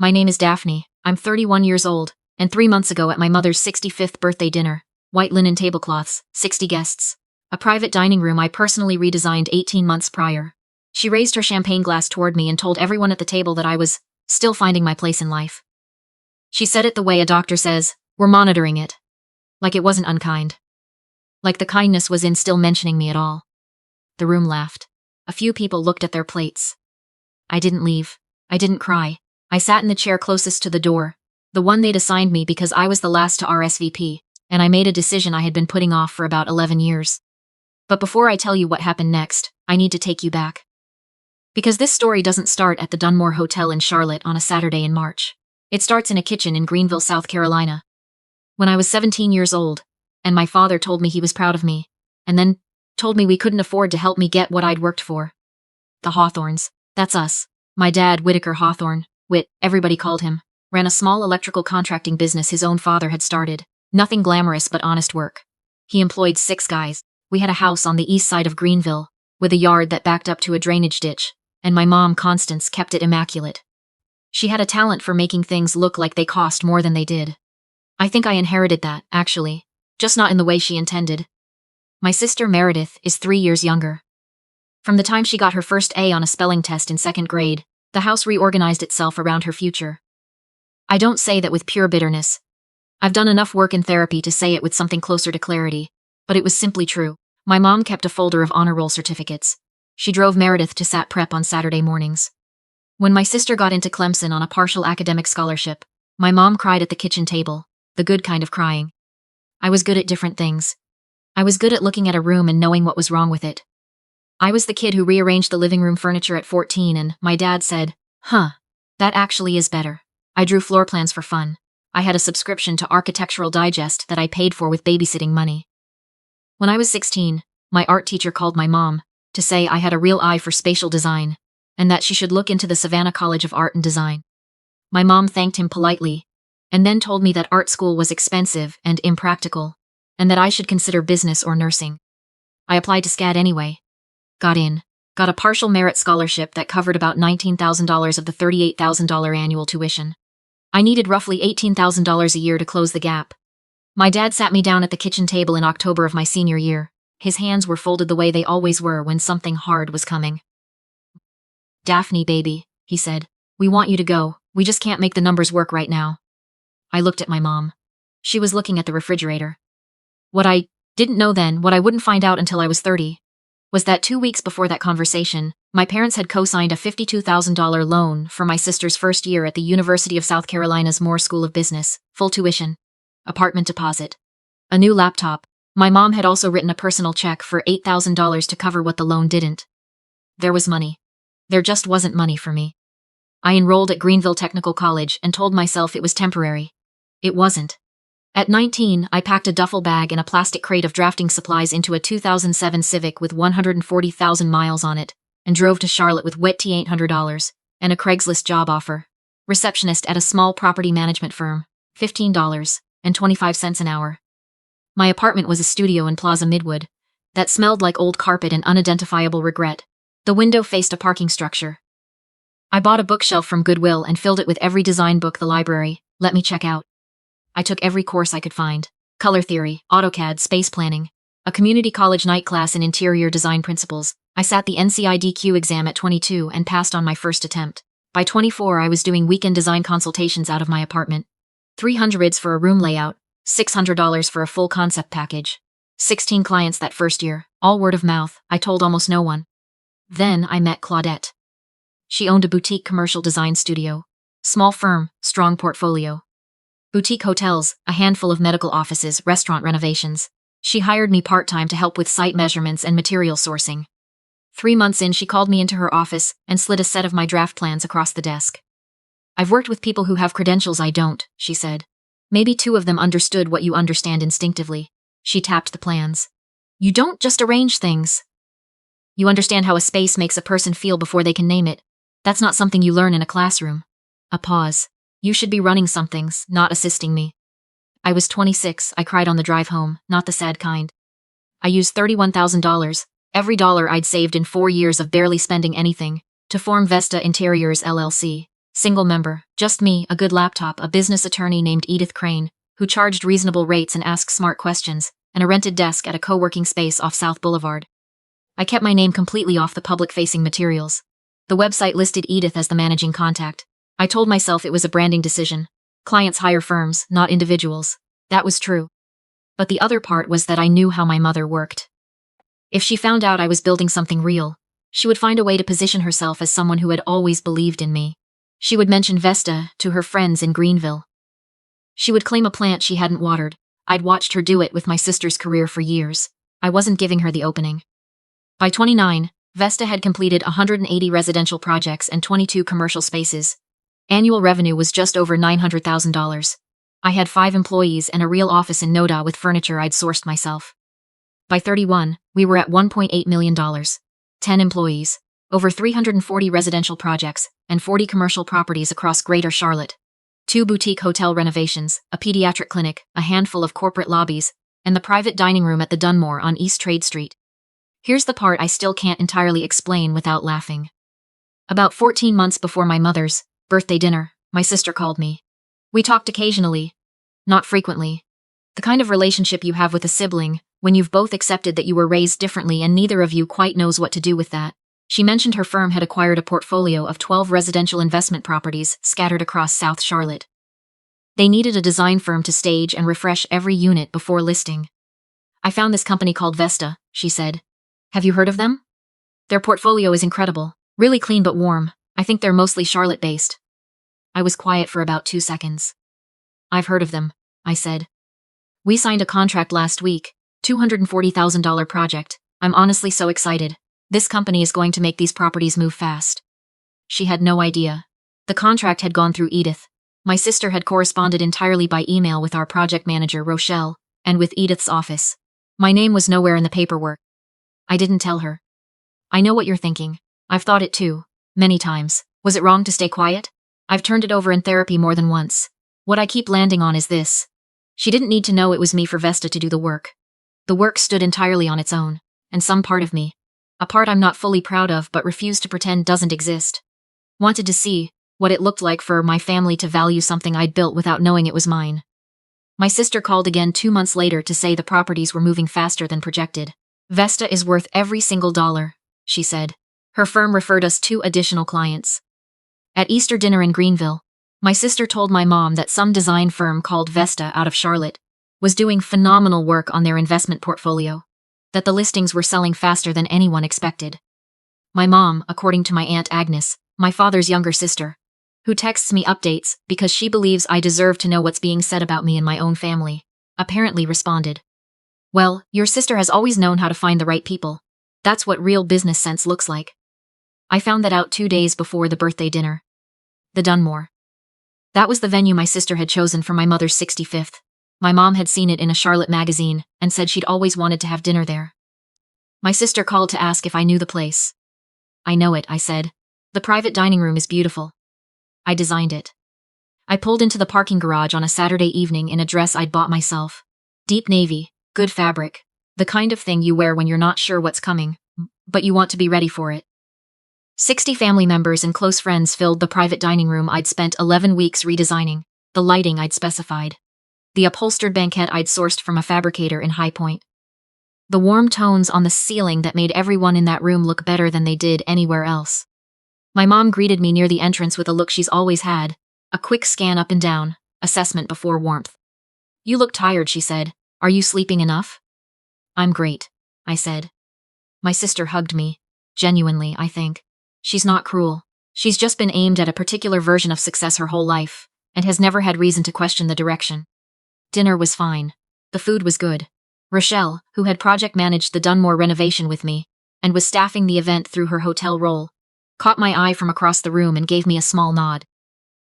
My name is Daphne. I'm 31 years old, and 3 months ago at my mother's 65th birthday dinner, white linen tablecloths, 60 guests. A private dining room I personally redesigned 18 months prior. She raised her champagne glass toward me and told everyone at the table that I was still finding my place in life. She said it the way a doctor says, "We're monitoring it." Like it wasn't unkind. Like the kindness was in still mentioning me at all. The room laughed. A few people looked at their plates. I didn't leave. I didn't cry. I sat in the chair closest to the door, the one they'd assigned me because I was the last to RSVP, and I made a decision I had been putting off for about 11 years. But before I tell you what happened next, I need to take you back. Because this story doesn't start at the Dunmore Hotel in Charlotte on a Saturday in March. It starts in a kitchen in Greenville, South Carolina. When I was 17 years old, and my father told me he was proud of me, and then told me we couldn't afford to help me get what I'd worked for. The Hawthorns, that's us. My dad, Whitaker Hawthorne, Whit, everybody called him, ran a small electrical contracting business his own father had started. Nothing glamorous but honest work. He employed 6 guys. We had a house on the east side of Greenville, with a yard that backed up to a drainage ditch, and my mom, Constance, kept it immaculate. She had a talent for making things look like they cost more than they did. I think I inherited that, actually, just not in the way she intended. My sister Meredith is 3 years younger. From the time she got her first A on a spelling test in 2nd grade, the house reorganized itself around her future. I don't say that with pure bitterness. I've done enough work in therapy to say it with something closer to clarity, but it was simply true. My mom kept a folder of honor roll certificates. She drove Meredith to SAT prep on Saturday mornings. When my sister got into Clemson on a partial academic scholarship, my mom cried at the kitchen table, the good kind of crying. I was good at different things. I was good at looking at a room and knowing what was wrong with it. I was the kid who rearranged the living room furniture at 14 and my dad said, "Huh, that actually is better." I drew floor plans for fun. I had a subscription to Architectural Digest that I paid for with babysitting money. When I was 16, my art teacher called my mom to say I had a real eye for spatial design and that she should look into the Savannah College of Art and Design. My mom thanked him politely and then told me that art school was expensive and impractical and that I should consider business or nursing. I applied to SCAD anyway. Got in. Got a partial merit scholarship that covered about $19,000 of the $38,000 annual tuition. I needed roughly $18,000 a year to close the gap. My dad sat me down at the kitchen table in October of my senior year. His hands were folded the way they always were when something hard was coming. "Daphne, baby," he said, "we want you to go. We just can't make the numbers work right now." I looked at my mom. She was looking at the refrigerator. What I didn't know then, what I wouldn't find out until I was 30, was that 2 weeks before that conversation, my parents had co-signed a $52,000 loan for my sister's first year at the University of South Carolina's Moore School of Business, full tuition, apartment deposit, a new laptop. My mom had also written a personal check for $8,000 to cover what the loan didn't. There was money. There just wasn't money for me. I enrolled at Greenville Technical College and told myself it was temporary. It wasn't. At 19, I packed a duffel bag and a plastic crate of drafting supplies into a 2007 Civic with 140,000 miles on it and drove to Charlotte with wet $800 and a Craigslist job offer. Receptionist at a small property management firm, $15.25 an hour. My apartment was a studio in Plaza Midwood that smelled like old carpet and unidentifiable regret. The window faced a parking structure. I bought a bookshelf from Goodwill and filled it with every design book the library let me check out. I took every course I could find: color theory, AutoCAD, space planning, a community college night class in interior design principles. I sat the NCIDQ exam at 22 and passed on my first attempt. By 24, I was doing weekend design consultations out of my apartment. $300 for a room layout, $600 for a full concept package. 16 clients that first year, all word of mouth. I told almost no one. Then I met Claudette. She owned a boutique commercial design studio. Small firm, strong portfolio. Boutique hotels, a handful of medical offices, restaurant renovations. She hired me part-time to help with site measurements and material sourcing. 3 months in, she called me into her office and slid a set of my draft plans across the desk. "I've worked with people who have credentials I don't," she said. "Maybe 2 of them understood what you understand instinctively." She tapped the plans. "You don't just arrange things. You understand how a space makes a person feel before they can name it. That's not something you learn in a classroom." A pause. "You should be running some things, not assisting me." I was 26, I cried on the drive home, not the sad kind. I used $31,000, every dollar I'd saved in 4 years of barely spending anything, to form Vesta Interiors LLC, Single member, just me, a good laptop, a business attorney named Edith Crane, who charged reasonable rates and asked smart questions, and a rented desk at a co-working space off South Boulevard. I kept my name completely off the public-facing materials. The website listed Edith as the managing contact. I told myself it was a branding decision. Clients hire firms, not individuals. That was true. But the other part was that I knew how my mother worked. If she found out I was building something real, she would find a way to position herself as someone who had always believed in me. She would mention Vesta to her friends in Greenville. She would claim a plant she hadn't watered. I'd watched her do it with my sister's career for years. I wasn't giving her the opening. By 29, Vesta had completed 180 residential projects and 22 commercial spaces. Annual revenue was just over $900,000. I had 5 employees and a real office in Noda with furniture I'd sourced myself. By 31, we were at $1.8 million. 10 employees, over 340 residential projects, and 40 commercial properties across Greater Charlotte. 2 boutique hotel renovations, a pediatric clinic, a handful of corporate lobbies, and the private dining room at the Dunmore on East Trade Street. Here's the part I still can't entirely explain without laughing. About 14 months before my mother's birthday dinner, my sister called me. We talked occasionally, not frequently. The kind of relationship you have with a sibling, when you've both accepted that you were raised differently and neither of you quite knows what to do with that. She mentioned her firm had acquired a portfolio of 12 residential investment properties scattered across South Charlotte. They needed a design firm to stage and refresh every unit before listing. I found this company called Vesta, she said. Have you heard of them? Their portfolio is incredible, really clean but warm. I think they're mostly Charlotte-based. I was quiet for about 2 seconds. I've heard of them, I said. We signed a contract last week, $240,000 project. I'm honestly so excited. This company is going to make these properties move fast. She had no idea. The contract had gone through Edith. My sister had corresponded entirely by email with our project manager, Rochelle, and with Edith's office. My name was nowhere in the paperwork. I didn't tell her. I know what you're thinking. I've thought it too, many times. Was it wrong to stay quiet? I've turned it over in therapy more than once. What I keep landing on is this. She didn't need to know it was me for Vesta to do the work. The work stood entirely on its own, and some part of me, a part I'm not fully proud of but refuse to pretend doesn't exist, wanted to see what it looked like for my family to value something I'd built without knowing it was mine. My sister called again 2 months later to say the properties were moving faster than projected. Vesta is worth every single dollar, she said. Her firm referred us 2 additional clients. At Easter dinner in Greenville, my sister told my mom that some design firm called Vesta out of Charlotte was doing phenomenal work on their investment portfolio, that the listings were selling faster than anyone expected. My mom, according to my Aunt Agnes, my father's younger sister, who texts me updates because she believes I deserve to know what's being said about me in my own family, apparently responded, "Well, your sister has always known how to find the right people. That's what real business sense looks like." I found that out 2 days before the birthday dinner. The Dunmore. That was the venue my sister had chosen for my mother's 65th. My mom had seen it in a Charlotte magazine and said she'd always wanted to have dinner there. My sister called to ask if I knew the place. I know it, I said. The private dining room is beautiful. I designed it. I pulled into the parking garage on a Saturday evening in a dress I'd bought myself. Deep navy, good fabric, the kind of thing you wear when you're not sure what's coming, but you want to be ready for it. 60 family members and close friends filled the private dining room I'd spent 11 weeks redesigning, the lighting I'd specified, the upholstered banquette I'd sourced from a fabricator in High Point, the warm tones on the ceiling that made everyone in that room look better than they did anywhere else. My mom greeted me near the entrance with a look she's always had, a quick scan up and down, assessment before warmth. "You look tired," she said. "Are you sleeping enough?" "I'm great," I said. My sister hugged me, genuinely, I think. She's not cruel. She's just been aimed at a particular version of success her whole life, and has never had reason to question the direction. Dinner was fine. The food was good. Rochelle, who had project managed the Dunmore renovation with me, and was staffing the event through her hotel role, caught my eye from across the room and gave me a small nod.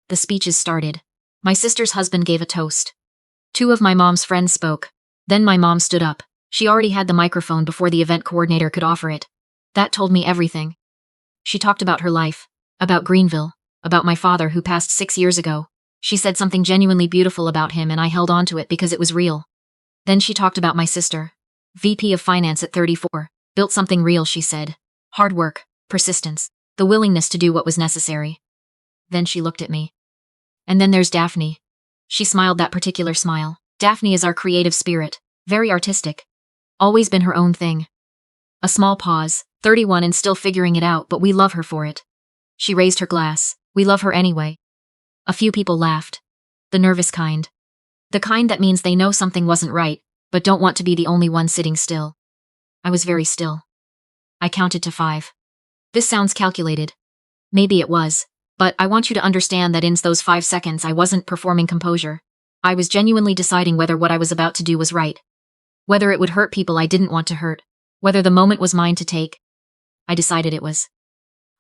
The speeches started. My sister's husband gave a toast. 2 of my mom's friends spoke. Then my mom stood up. She already had the microphone before the event coordinator could offer it. That told me everything. She talked about her life, about Greenville, about my father who passed 6 years ago. She said something genuinely beautiful about him and I held on to it because it was real. Then she talked about my sister. VP of Finance at 34. Built something real, she said. Hard work, persistence, the willingness to do what was necessary. Then she looked at me. And then there's Daphne. She smiled that particular smile. Daphne is our creative spirit, very artistic. Always been her own thing. A small pause, 31 and still figuring it out, but we love her for it. She raised her glass. We love her anyway. A few people laughed. The nervous kind. The kind that means they know something wasn't right, but don't want to be the only one sitting still. I was very still. I counted to 5. This sounds calculated. Maybe it was, but I want you to understand that in those 5 seconds I wasn't performing composure. I was genuinely deciding whether what I was about to do was right. Whether it would hurt people I didn't want to hurt. Whether the moment was mine to take. I decided it was.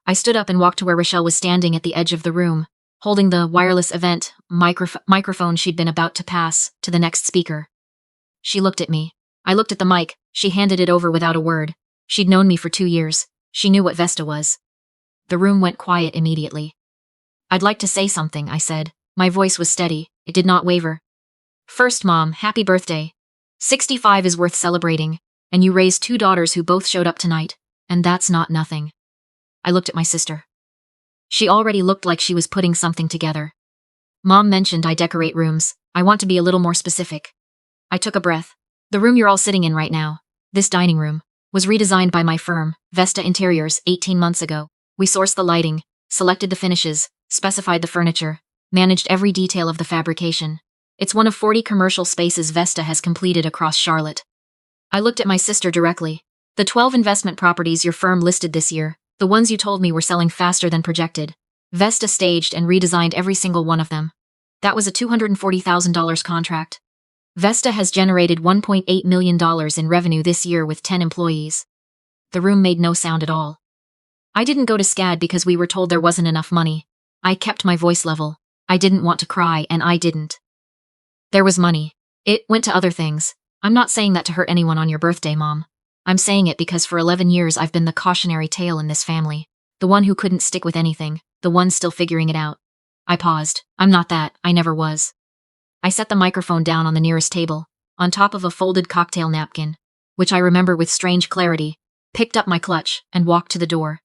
I stood up and walked to where Rochelle was standing at the edge of the room, holding the wireless event microphone she'd been about to pass to the next speaker. She looked at me. I looked at the mic. She handed it over without a word. She'd known me for 2 years. She knew what Vesta was. The room went quiet immediately. I'd like to say something, I said. My voice was steady. It did not waver. First, Mom, happy birthday. 65 is worth celebrating, and you raised 2 daughters who both showed up tonight, and that's not nothing. I looked at my sister. She already looked like she was putting something together. Mom mentioned I decorate rooms. I want to be a little more specific. I took a breath. The room you're all sitting in right now, this dining room, was redesigned by my firm, Vesta Interiors, 18 months ago. We sourced the lighting, selected the finishes, specified the furniture, managed every detail of the fabrication. It's one of 40 commercial spaces Vesta has completed across Charlotte. I looked at my sister directly. The 12 investment properties your firm listed this year, the ones you told me were selling faster than projected. Vesta staged and redesigned every single one of them. That was a $240,000 contract. Vesta has generated $1.8 million in revenue this year with 10 employees. The room made no sound at all. I didn't go to SCAD because we were told there wasn't enough money. I kept my voice level. I didn't want to cry, and I didn't. There was money. It went to other things. I'm not saying that to hurt anyone on your birthday, Mom. I'm saying it because for 11 years I've been the cautionary tale in this family. The one who couldn't stick with anything. The one still figuring it out. I paused. I'm not that. I never was. I set the microphone down on the nearest table, on top of a folded cocktail napkin, which I remember with strange clarity, picked up my clutch, and walked to the door.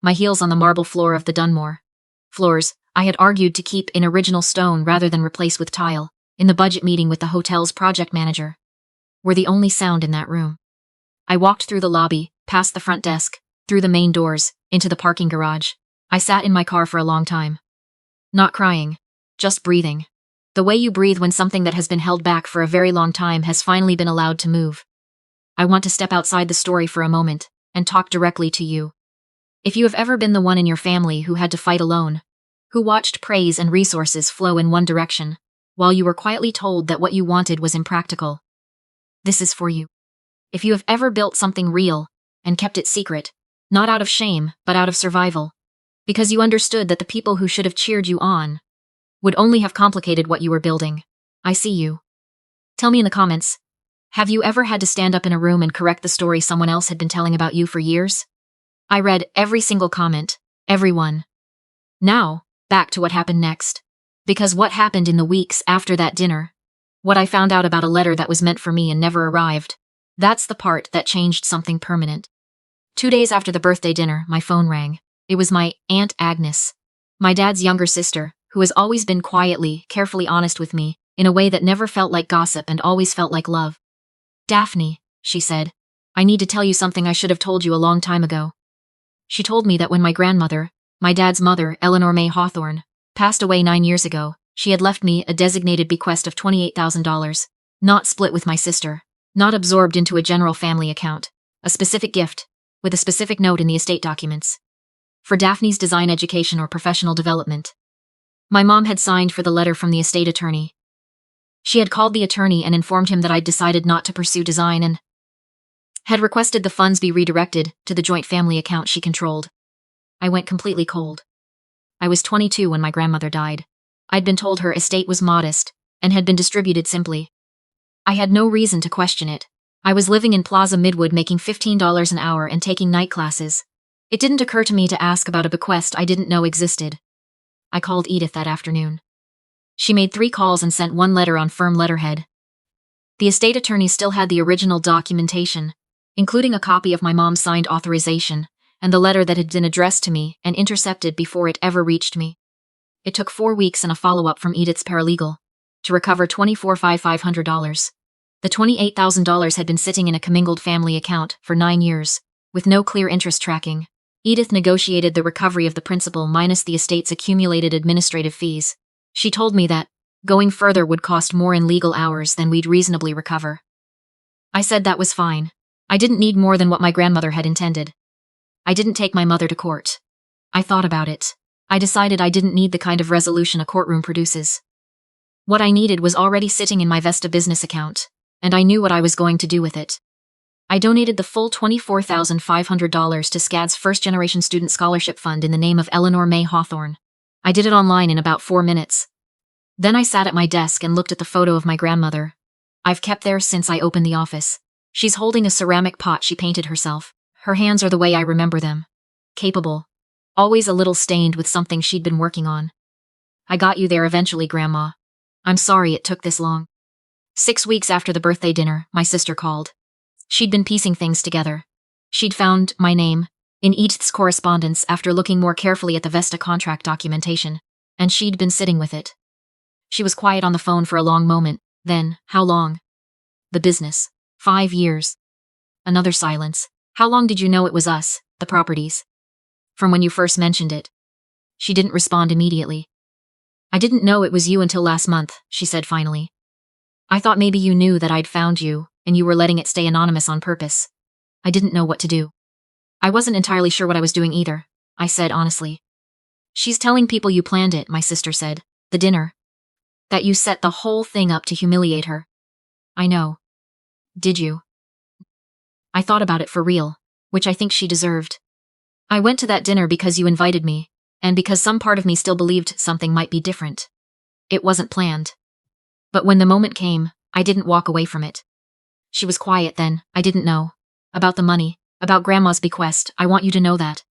My heels on the marble floor of the Dunmore. Floors I had argued to keep in original stone rather than replace with tile, in the budget meeting with the hotel's project manager, were the only sound in that room. I walked through the lobby, past the front desk, through the main doors, into the parking garage. I sat in my car for a long time. Not crying, just breathing. The way you breathe when something that has been held back for a very long time has finally been allowed to move. I want to step outside the story for a moment, and talk directly to you. If you have ever been the one in your family who had to fight alone, who watched praise and resources flow in one direction, while you were quietly told that what you wanted was impractical, this is for you. If you have ever built something real, and kept it secret, not out of shame, but out of survival, because you understood that the people who should have cheered you on would only have complicated what you were building, I see you. Tell me in the comments, have you ever had to stand up in a room and correct the story someone else had been telling about you for years? I read every single comment, every one. Now, back to what happened next. Because what happened in the weeks after that dinner, what I found out about a letter that was meant for me and never arrived, that's the part that changed something permanent. 2 days after the birthday dinner, my phone rang. It was my Aunt Agnes, my dad's younger sister, who has always been quietly, carefully honest with me, in a way that never felt like gossip and always felt like love. Daphne, she said, I need to tell you something I should have told you a long time ago. She told me that when my grandmother, my dad's mother, Eleanor May Hawthorne, passed away 9 years ago, she had left me a designated bequest of $28,000, not split with my sister, not absorbed into a general family account, a specific gift, with a specific note in the estate documents. For Daphne's design education or professional development. My mom had signed for the letter from the estate attorney. She had called the attorney and informed him that I'd decided not to pursue design and had requested the funds be redirected to the joint family account she controlled. I went completely cold. I was 22 when my grandmother died. I'd been told her estate was modest and had been distributed simply. I had no reason to question it. I was living in Plaza Midwood making $15 an hour and taking night classes. It didn't occur to me to ask about a bequest I didn't know existed. I called Edith that afternoon. She made 3 calls and sent 1 letter on firm letterhead. The estate attorney still had the original documentation, including a copy of my mom's signed authorization, and the letter that had been addressed to me and intercepted before it ever reached me. It took 4 weeks and a follow-up from Edith's paralegal to recover $24,500. The $28,000 had been sitting in a commingled family account for 9 years, with no clear interest tracking. Edith negotiated the recovery of the principal minus the estate's accumulated administrative fees. She told me that going further would cost more in legal hours than we'd reasonably recover. I said that was fine. I didn't need more than what my grandmother had intended. I didn't take my mother to court. I thought about it. I decided I didn't need the kind of resolution a courtroom produces. What I needed was already sitting in my Vesta business account, and I knew what I was going to do with it. I donated the full $24,500 to SCAD's first-generation student scholarship fund in the name of Eleanor May Hawthorne. I did it online in about 4 minutes. Then I sat at my desk and looked at the photo of my grandmother. I've kept there since I opened the office. She's holding a ceramic pot she painted herself. Her hands are the way I remember them. Capable. Always a little stained with something she'd been working on. I got you there eventually, Grandma. I'm sorry it took this long. 6 weeks after the birthday dinner, my sister called. She'd been piecing things together. She'd found my name in Edith's correspondence after looking more carefully at the Vesta contract documentation, and she'd been sitting with it. She was quiet on the phone for a long moment. Then, how long? The business. 5 years. Another silence. How long did you know it was us, the properties? From when you first mentioned it. She didn't respond immediately. I didn't know it was you until last month, she said finally. I thought maybe you knew that I'd found you, and you were letting it stay anonymous on purpose. I didn't know what to do. I wasn't entirely sure what I was doing either, I said honestly. She's telling people you planned it, my sister said. The dinner. That you set the whole thing up to humiliate her. I know. Did you? I thought about it for real, which I think she deserved. I went to that dinner because you invited me, and because some part of me still believed something might be different. It wasn't planned. But when the moment came, I didn't walk away from it. She was quiet then. I didn't know. About the money, about Grandma's bequest, I want you to know that.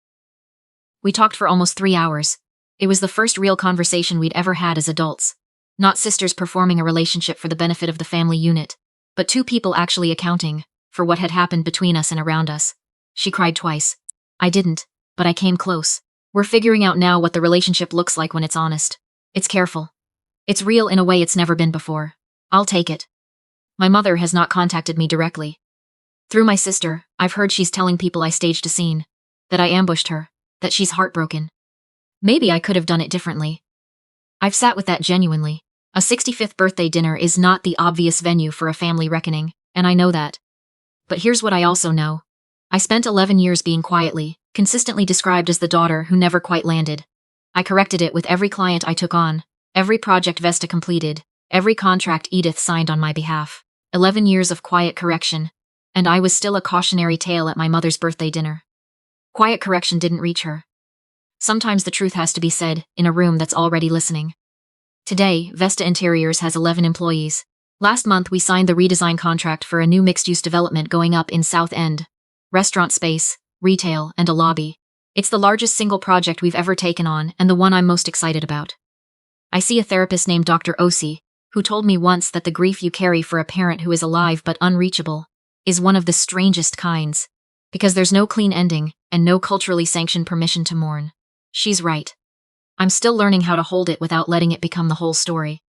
We talked for almost 3 hours. It was the first real conversation we'd ever had as adults. Not sisters performing a relationship for the benefit of the family unit, but 2 people actually accounting for what had happened between us and around us. She cried twice. I didn't, but I came close. We're figuring out now what the relationship looks like when it's honest. It's careful. It's real in a way it's never been before. I'll take it. My mother has not contacted me directly. Through my sister, I've heard she's telling people I staged a scene, that I ambushed her, that she's heartbroken. Maybe I could have done it differently. I've sat with that genuinely. A 65th birthday dinner is not the obvious venue for a family reckoning, and I know that. But here's what I also know. I spent 11 years being quietly, consistently described as the daughter who never quite landed. I corrected it with every client I took on, every project Vesta completed, every contract Edith signed on my behalf. 11 years of quiet correction, and I was still a cautionary tale at my mother's birthday dinner. Quiet correction didn't reach her. Sometimes the truth has to be said in a room that's already listening. Today, Vesta Interiors has 11 employees. Last month we signed the redesign contract for a new mixed-use development going up in South End. Restaurant space, retail, and a lobby. It's the largest single project we've ever taken on and the one I'm most excited about. I see a therapist named Dr. Osi, who told me once that the grief you carry for a parent who is alive but unreachable is one of the strangest kinds, because there's no clean ending and no culturally sanctioned permission to mourn. She's right. I'm still learning how to hold it without letting it become the whole story.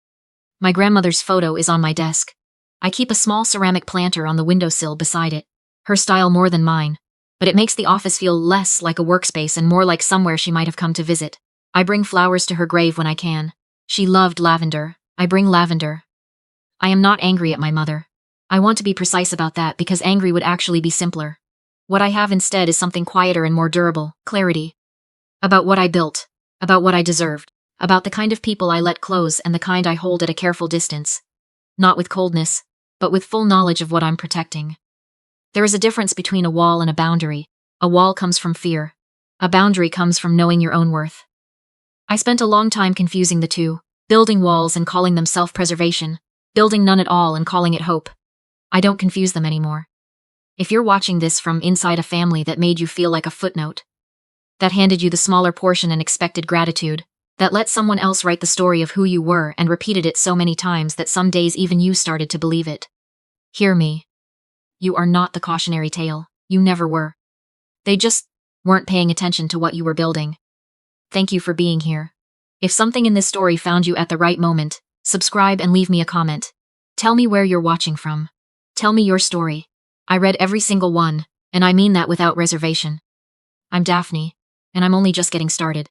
My grandmother's photo is on my desk. I keep a small ceramic planter on the windowsill beside it. Her style more than mine, but it makes the office feel less like a workspace and more like somewhere she might have come to visit. I bring flowers to her grave when I can. She loved lavender. I bring lavender. I am not angry at my mother. I want to be precise about that because angry would actually be simpler. What I have instead is something quieter and more durable, clarity. About what I built, about what I deserved, about the kind of people I let close and the kind I hold at a careful distance. Not with coldness, but with full knowledge of what I'm protecting. There is a difference between a wall and a boundary. A wall comes from fear. A boundary comes from knowing your own worth. I spent a long time confusing the two, building walls and calling them self-preservation, building none at all and calling it hope. I don't confuse them anymore. If you're watching this from inside a family that made you feel like a footnote, that handed you the smaller portion and expected gratitude, that let someone else write the story of who you were and repeated it so many times that some days even you started to believe it, hear me. You are not the cautionary tale. You never were. They just weren't paying attention to what you were building. Thank you for being here. If something in this story found you at the right moment, subscribe and leave me a comment. Tell me where you're watching from. Tell me your story. I read every single one, and I mean that without reservation. I'm Daphne, and I'm only just getting started.